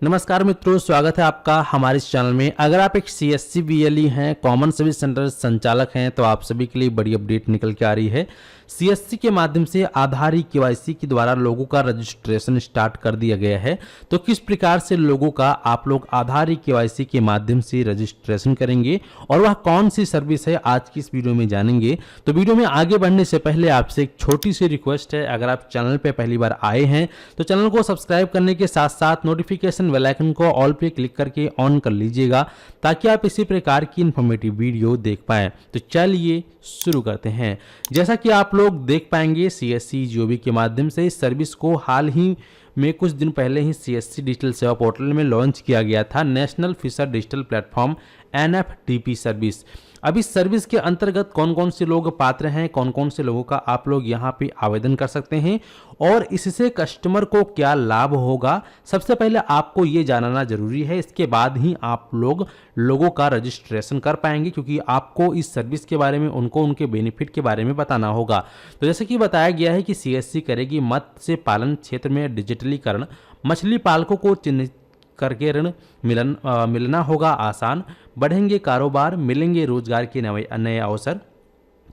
नमस्कार मित्रों, स्वागत है आपका हमारे इस चैनल में। अगर आप एक CSC BLE हैं, कॉमन सर्विस सेंटर संचालक हैं, तो आप सभी के लिए बड़ी अपडेट निकल के आ रही है। CSC के माध्यम से आधार KYC के द्वारा लोगों का रजिस्ट्रेशन स्टार्ट कर दिया गया है। तो किस प्रकार से लोगों का आप लोग आधार KYC के माध्यम से रजिस्ट्रेशन करेंगे और वह कौन सी सर्विस है, आज की इस वीडियो में जानेंगे। तो वीडियो में आगे बढ़ने से पहले आपसे एक छोटी सी रिक्वेस्ट है, अगर आप चैनल पर पहली बार आए हैं तो चैनल को सब्सक्राइब करने के साथ साथ नोटिफिकेशन बेल आइकन को ऑल पे क्लिक करके ऑन कर लीजिएगा, ताकि आप इसी प्रकार की इंफॉर्मेटिव वीडियो देख पाएं। तो चलिए शुरू करते हैं। जैसा कि आप लोग देख पाएंगे, CSC GOV के माध्यम से इस सर्विस को हाल ही में कुछ दिन पहले ही CSC डिजिटल सेवा पोर्टल में लॉन्च किया गया था, national fisher digital platform NFDP service. अब इस सर्विस के अंतर्गत कौन कौन से लोग पात्र हैं, कौन कौन से लोगों का आप लोग यहाँ पे आवेदन कर सकते हैं और इससे कस्टमर को क्या लाभ होगा, सबसे पहले आपको ये जानना जरूरी है। इसके बाद ही आप लोगों का रजिस्ट्रेशन कर पाएंगे, क्योंकि आपको इस सर्विस के बारे में उनको उनके बेनिफिट के बारे में बताना होगा। तो जैसे कि बताया गया है कि CSC करेगी मत्स्य पालन क्षेत्र में डिजिटलीकरण, मछली पालकों को चिन्हित करके ऋण मिलना होगा आसान, बढ़ेंगे कारोबार, मिलेंगे रोजगार के नए अवसर।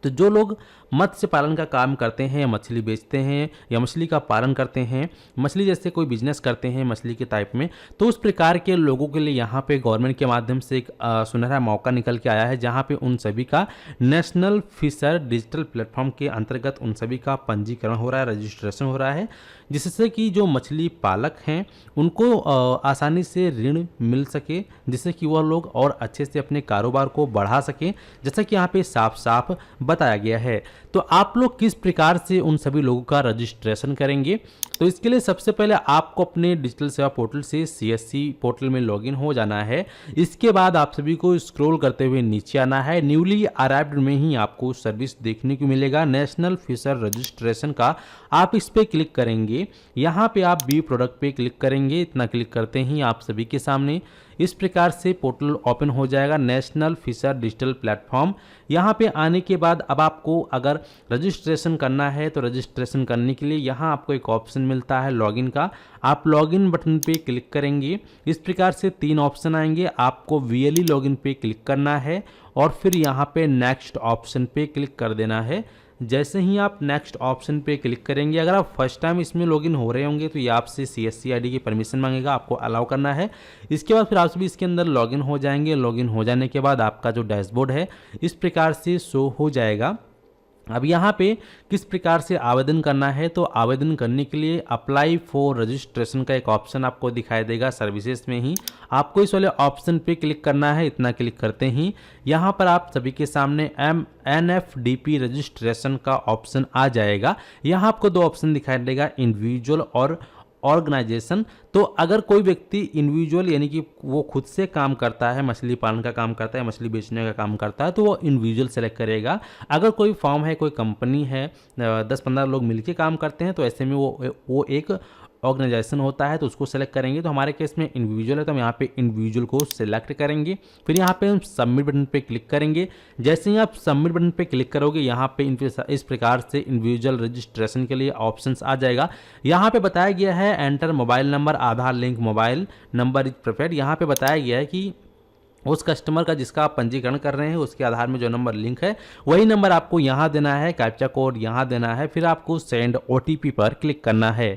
तो जो लोग मत्स्य पालन का काम करते हैं, मछली बेचते हैं या मछली का पालन करते हैं, मछली जैसे कोई बिजनेस करते हैं मछली के टाइप में, तो उस प्रकार के लोगों के लिए यहाँ पे गवर्नमेंट के माध्यम से एक सुनहरा मौका निकल के आया है, जहाँ पे उन सभी का नेशनल फिशर डिजिटल प्लेटफॉर्म के अंतर्गत उन सभी का पंजीकरण हो रहा है, रजिस्ट्रेशन हो रहा है, जिससे कि जो मछली पालक हैं उनको आसानी से ऋण मिल सके, जिससे कि वह लोग और अच्छे से अपने कारोबार को बढ़ा सकें, जैसा कि यहाँ पे साफ साफ बताया गया है। तो आप लोग किस प्रकार से उन सभी लोगों का रजिस्ट्रेशन करेंगे, तो इसके लिए सबसे पहले आपको अपने डिजिटल सेवा पोर्टल से CSC पोर्टल में लॉगिन हो जाना है। इसके बाद आप सभी को स्क्रॉल करते हुए नीचे आना है। न्यूली अराइव्ड में ही आपको सर्विस देखने को मिलेगा, नेशनल फिशर रजिस्ट्रेशन का। आप इस पे क्लिक करेंगे, यहाँ पे आप बी प्रोडक्ट पे क्लिक करेंगे। इतना क्लिक करते ही आप सभी के सामने इस प्रकार से पोर्टल ओपन हो जाएगा, नेशनल फिशर डिजिटल प्लेटफॉर्म। यहाँ पे आने के बाद अब आपको अगर रजिस्ट्रेशन करना है तो रजिस्ट्रेशन करने के लिए यहाँ आपको एक ऑप्शन मिलता है लॉगिन का। आप लॉगिन बटन पे क्लिक करेंगे, इस प्रकार से 3 ऑप्शन आएंगे। आपको VLE लॉगिन पे क्लिक करना है और फिर यहाँ पे नेक्स्ट ऑप्शन पे क्लिक कर देना है। जैसे ही आप नेक्स्ट ऑप्शन पे क्लिक करेंगे, अगर आप फर्स्ट टाइम इसमें लॉगिन हो रहे होंगे तो ये आपसे CSC ID की परमिशन मांगेगा, आपको अलाउ करना है। इसके बाद फिर आप सभी इसके अंदर लॉगिन हो जाएंगे। लॉगिन हो जाने के बाद आपका जो डैशबोर्ड है इस प्रकार से शो हो जाएगा। अब यहाँ पे किस प्रकार से आवेदन करना है, तो आवेदन करने के लिए अप्लाई फॉर रजिस्ट्रेशन का एक ऑप्शन आपको दिखाई देगा सर्विसेज में ही। आपको इस वाले ऑप्शन पे क्लिक करना है। इतना क्लिक करते ही यहाँ पर आप सभी के सामने NFDP रजिस्ट्रेशन का ऑप्शन आ जाएगा। यहाँ आपको 2 ऑप्शन दिखाई देगा, इंडिविजुअल और ऑर्गेनाइजेशन। तो अगर कोई व्यक्ति इंडिविजुअल यानी कि वो खुद से काम करता है, मछली पालन का काम करता है, मछली बेचने का काम करता है, तो वो इंडिविजुअल सेलेक्ट करेगा। अगर कोई फॉर्म है, कोई कंपनी है, 10-15 लोग मिलके काम करते हैं, तो ऐसे में वो एक ऑर्गेनाइजेशन होता है, तो उसको सेलेक्ट करेंगे। तो हमारे केस में इंडिविजुअल है, तो हम यहाँ पे इंडिविजुअल को सिलेक्ट करेंगे। फिर यहाँ पे हम सबमिट बटन पे क्लिक करेंगे। जैसे ही आप सबमिट बटन पे क्लिक करोगे, यहाँ पे इस प्रकार से इंडिविजुअल रजिस्ट्रेशन के लिए ऑप्शंस आ जाएगा। यहाँ पे बताया गया है enter mobile number, Aadhaar link mobile number is preferred. यहाँ पे बताया गया है कि उस कस्टमर का जिसका आप पंजीकरण कर रहे हैं उसके आधार में जो नंबर लिंक है वही नंबर आपको यहाँ देना है, कैप्चा कोड यहाँ देना है, फिर आपको सेंड OTP पर क्लिक करना है।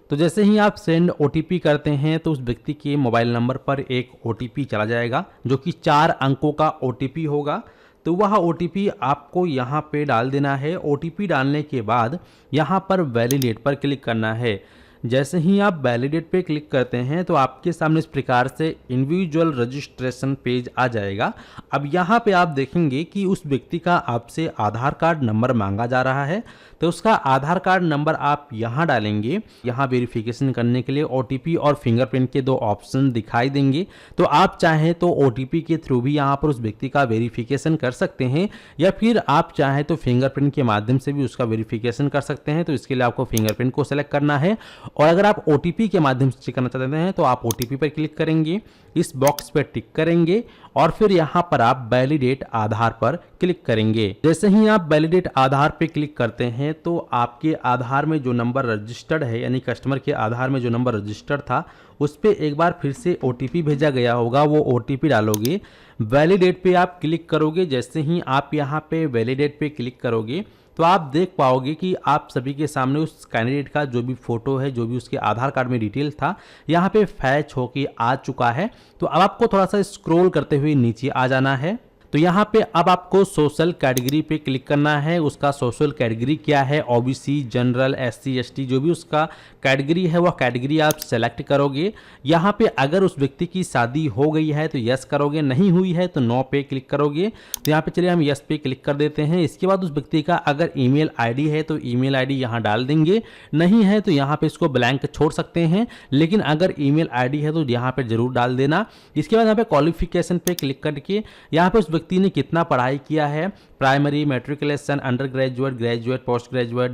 तो जैसे ही आप सेंड OTP करते हैं तो उस व्यक्ति के मोबाइल नंबर पर एक OTP चला जाएगा, जो कि 4 अंकों का OTP होगा। तो वह OTP आपको यहाँ पे डाल देना है। OTP डालने के बाद यहाँ पर वैलिडेट पर क्लिक करना है। जैसे ही आप वैलिडेट पे क्लिक करते हैं तो आपके सामने इस प्रकार से इंडिविजुअल रजिस्ट्रेशन पेज आ जाएगा। अब यहाँ पे आप देखेंगे कि उस व्यक्ति का आपसे आधार कार्ड नंबर मांगा जा रहा है, तो उसका आधार कार्ड नंबर आप यहाँ डालेंगे। यहाँ वेरिफिकेशन करने के लिए OTP और फिंगरप्रिंट के 2 ऑप्शन दिखाई देंगे। तो आप चाहें तो OTP के थ्रू भी यहाँ पर उस व्यक्ति का वेरिफिकेशन कर सकते हैं, या फिर आप चाहें तो फिंगरप्रिंट के माध्यम से भी उसका वेरिफिकेशन कर सकते हैं। तो इसके लिए आपको फिंगरप्रिंट को सेलेक्ट करना है और अगर आप OTP के माध्यम से चेक करना चाहते हैं तो आप OTP पर क्लिक करेंगे, इस बॉक्स पर टिक करेंगे और फिर यहाँ पर आप वैलिडेट आधार पर क्लिक करेंगे। जैसे ही आप वैलिडेट आधार पे क्लिक करते हैं तो आपके आधार में जो नंबर रजिस्टर्ड है, यानी कस्टमर के आधार में जो नंबर रजिस्टर्ड था उस पर एक बार फिर से OTP भेजा गया होगा, वो OTP डालोगे, वैलिडेट पे आप क्लिक करोगे। जैसे ही आप यहाँ पे वैलिडेट पे क्लिक करोगे तो आप देख पाओगे कि आप सभी के सामने उस कैंडिडेट का जो भी फोटो है, जो भी उसके आधार कार्ड में डिटेल था, यहाँ पे फैच होके आ चुका है। तो अब आपको थोड़ा सा स्क्रॉल करते हुए नीचे आ जाना है। तो यहाँ पे अब आपको सोशल कैटेगरी पे क्लिक करना है। उसका सोशल कैटेगरी क्या है, OBC, जनरल, SC, ST, जो भी उसका कैटेगरी है वह कैटेगरी आप सेलेक्ट करोगे। यहाँ पे अगर उस व्यक्ति की शादी हो गई है तो यस करोगे, नहीं हुई है तो नो पे क्लिक करोगे। तो यहाँ पे चलिए हम यस पे क्लिक कर देते हैं। इसके बाद उस व्यक्ति का अगर ईमेल ID है तो ईमेल ID यहाँ डाल देंगे, नहीं है तो यहाँ पे इसको ब्लैंक छोड़ सकते हैं, लेकिन अगर ईमेल ID है तो यहाँ पे जरूर डाल देना। इसके बाद यहाँ पे क्वालिफिकेशन पे क्लिक करके यहाँ पे उस व्यक्ति ने कितना पढ़ाई किया है, primary, matriculation, under graduate, graduate, post graduate,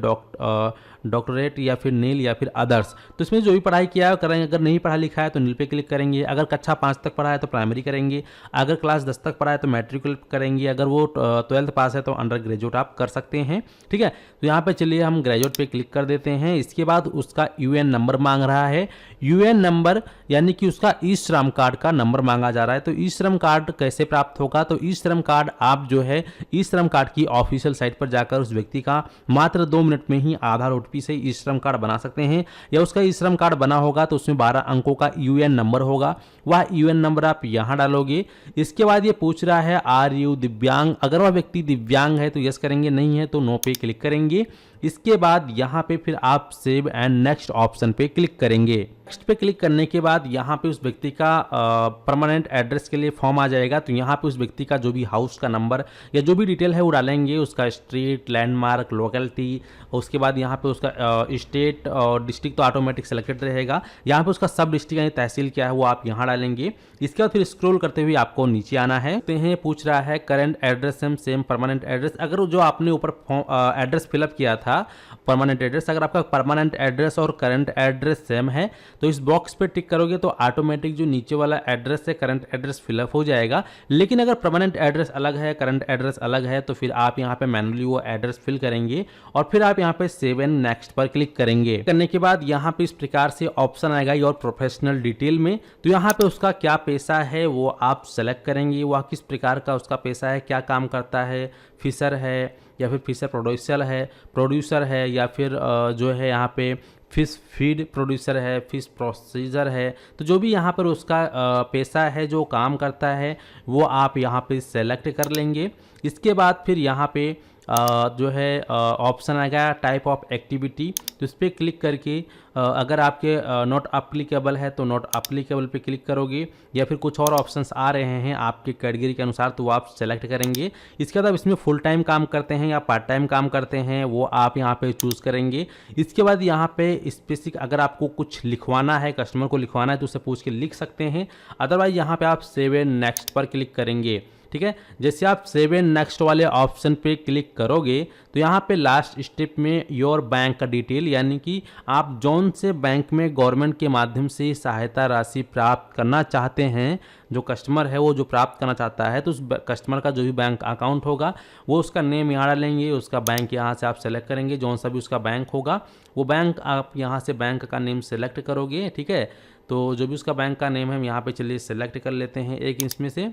doctorate या फिर नील या फिर अदर्स। तो इसमें जो भी पढ़ाई किया है करेंगे। अगर नहीं पढ़ा लिखा है तो नील पे क्लिक करेंगे, अगर कक्षा 5 तक पढ़ा है तो प्राइमरी करेंगे, अगर क्लास 10 तक पढ़ा है तो मैट्रिकुलेट करेंगे, अगर वो 12th पास है तो अंडर ग्रेजुएट आप कर सकते हैं। ठीक है, तो यहाँ पे चलिए हम ग्रेजुएट पे क्लिक कर देते हैं। इसके बाद उसका UN नंबर मांग रहा है। UN नंबर यानी कि उसका ई श्रम कार्ड का नंबर मांगा जा रहा है। तो ई श्रम कार्ड कैसे प्राप्त होगा, तो ई श्रम कार्ड आप जो है ई श्रम कार्ड की ऑफिशियल साइट पर जाकर उस व्यक्ति का मात्र 2 मिनट में ही आधार OTP से ई श्रम कार्ड बना सकते हैं। या उसका ई श्रम कार्ड बना होगा तो उसमें 12 अंकों का UN नंबर होगा, वह UN नंबर आप यहां डालोगे। इसके बाद ये पूछ रहा है आर यू दिव्यांग, अगर वह व्यक्ति दिव्यांग है तो यस करेंगे, नहीं है तो नो पे क्लिक करेंगे। इसके बाद यहाँ पे फिर आप सेव एंड नेक्स्ट ऑप्शन पे क्लिक करेंगे। नेक्स्ट पे क्लिक करने के बाद यहाँ पे उस व्यक्ति का परमानेंट एड्रेस के लिए फॉर्म आ जाएगा। तो यहाँ पे उस व्यक्ति का जो भी हाउस का नंबर या जो भी डिटेल है वो डालेंगे, उसका स्ट्रीट, लैंडमार्क, लोकेलिटी, उसके बाद यहाँ पे उसका स्टेट और डिस्ट्रिक्ट तो ऑटोमेटिक सेलेक्टेड रहेगा। यहाँ पे उसका सब डिस्ट्रिक्ट यानी तहसील क्या है वो आप यहाँ डालेंगे। इसके बाद फिर स्क्रॉल करते हुए आपको नीचे आना है। पूछ रहा है current address same permanent address. अगर जो आपने ऊपर एड्रेस फिलअप किया था परमानेंट एड्रेस, अगर आपका परमानेंट एड्रेस और करंट एड्रेस सेम है तो इस बॉक्स पे टिक करोगे तो ऑटोमेटिक जो नीचे वाला एड्रेस है करंट एड्रेस फिलअप हो जाएगा। लेकिन अगर परमानेंट एड्रेस अलग है, करंट एड्रेस अलग है, तो फिर आप यहाँ पे मैनुअली वो एड्रेस फिल करेंगे और फिर आप यहाँ पे सेव एंड नेक्स्ट पर क्लिक करेंगे। करने के बाद यहाँ पे इस प्रकार से ऑप्शन आएगा योर प्रोफेशनल डिटेल में। तो यहाँ पे उसका क्या पेशा है वो आप सेलेक्ट करेंगे, वह किस प्रकार का उसका पेशा है, क्या काम करता है, फिशर है या फिर फिशर प्रोड्यूसर है या फिर जो है यहाँ पे फिश फीड प्रोड्यूसर है, फिश प्रोसीजर है। तो जो भी यहाँ पर उसका पेशा है, जो काम करता है, वो आप यहाँ पे सेलेक्ट कर लेंगे। इसके बाद फिर यहाँ पे जो है ऑप्शन आएगा टाइप ऑफ एक्टिविटी। तो इस पर क्लिक करके अगर आपके नॉट अप्लीकेबल है तो नॉट अप्लीकेबल पे क्लिक करोगे, या फिर कुछ और ऑप्शंस आ रहे हैं आपके कैटेगरी के अनुसार तो वो आप सेलेक्ट करेंगे। इसके बाद आप इसमें फुल टाइम काम करते हैं या पार्ट टाइम काम करते हैं वो आप यहाँ पे चूज़ करेंगे। इसके बाद यहाँ पे स्पेसिफिक अगर आपको कुछ लिखवाना है, कस्टमर को लिखवाना है तो उससे पूछ के लिख सकते हैं। अदरवाइज यहाँ पे आप सेव एंड नेक्स्ट पर क्लिक करेंगे। ठीक है, जैसे आप सेव एंड नेक्स्ट वाले ऑप्शन पे क्लिक करोगे तो यहाँ पे लास्ट स्टेप में योर बैंक का डिटेल, यानी कि आप जौन से बैंक में गवर्नमेंट के माध्यम से सहायता राशि प्राप्त करना चाहते हैं, जो कस्टमर है वो जो प्राप्त करना चाहता है, तो उस कस्टमर का जो भी बैंक अकाउंट होगा वो उसका नेम यहाँ डालेंगे, उसका बैंक यहाँ से आप सेलेक्ट करेंगे, जौन सा भी उसका बैंक होगा वो बैंक आप यहाँ से बैंक का नेम सेलेक्ट करोगे। ठीक है, तो जो भी उसका बैंक का नेम है हम यहाँ पे चलिए सेलेक्ट कर लेते हैं एक इसमें से।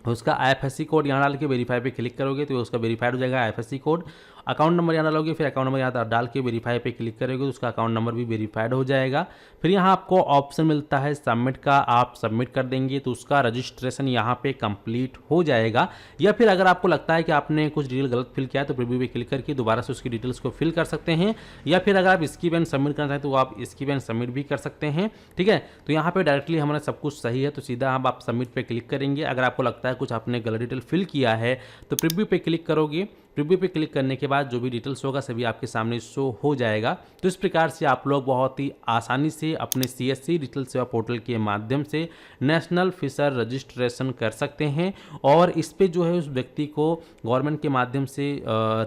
उसका IFSC कोड यहाँ डाल के वेरीफाई पे क्लिक करोगे तो उसका वेरीफाइड हो जाएगा IFSC कोड। अकाउंट नंबर यहाँ डालोगे, फिर अकाउंट नंबर यहाँ डाल के वेरीफाई पे क्लिक करोगे तो उसका अकाउंट नंबर भी वेरीफाइड हो जाएगा। फिर यहाँ आपको ऑप्शन मिलता है सबमिट का, आप सबमिट कर देंगे तो उसका रजिस्ट्रेशन यहाँ पे कंप्लीट हो जाएगा। या फिर अगर आपको लगता है कि आपने कुछ डिटेल गलत फिल किया है तो प्रीव्यू पे क्लिक करके दोबारा से उसकी डिटेल्स को फिल कर सकते हैं। या फिर अगर आप स्किप एंड सबमिट करना चाहें तो आप स्किप एंड सबमिट भी कर सकते हैं। ठीक है, तो यहाँ पे डायरेक्टली हमारा सब कुछ सही है तो सीधा आप सबमिट पे क्लिक करेंगे। अगर आपको लगता है कुछ आपने गलत डिटेल फिल किया है तो प्रीव्यू पे क्लिक करोगे, प्रीव्यू पे क्लिक करने के बाद जो भी डिटेल्स होगा सभी आपके सामने शो हो जाएगा। तो इस प्रकार से आप लोग बहुत ही आसानी से अपने CSC डिजिटल सेवा पोर्टल के माध्यम से नेशनल फिशर रजिस्ट्रेशन कर सकते हैं और इस पे जो है उस व्यक्ति को गवर्नमेंट के माध्यम से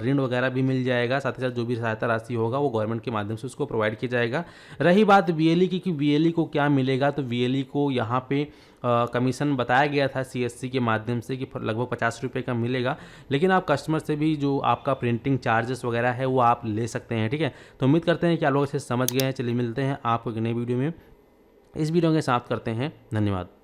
ऋण वगैरह भी मिल जाएगा। साथ ही साथ जो भी सहायता राशि होगा वो गवर्नमेंट के माध्यम से उसको प्रोवाइड किया जाएगा। रही बात VLE की कि VLE को क्या मिलेगा, तो VLE को यहाँ पे कमीशन बताया गया था CSC के माध्यम से कि लगभग 50 रुपये का मिलेगा, लेकिन आप कस्टमर से भी जो आपका प्रिंटिंग चार्जेस वगैरह है वो आप ले सकते हैं। ठीक है, तो उम्मीद करते हैं कि आप लोग इसे समझ गए हैं। चलिए मिलते हैं आपको एक नई वीडियो में। इस वीडियो के साथ करते हैं, धन्यवाद।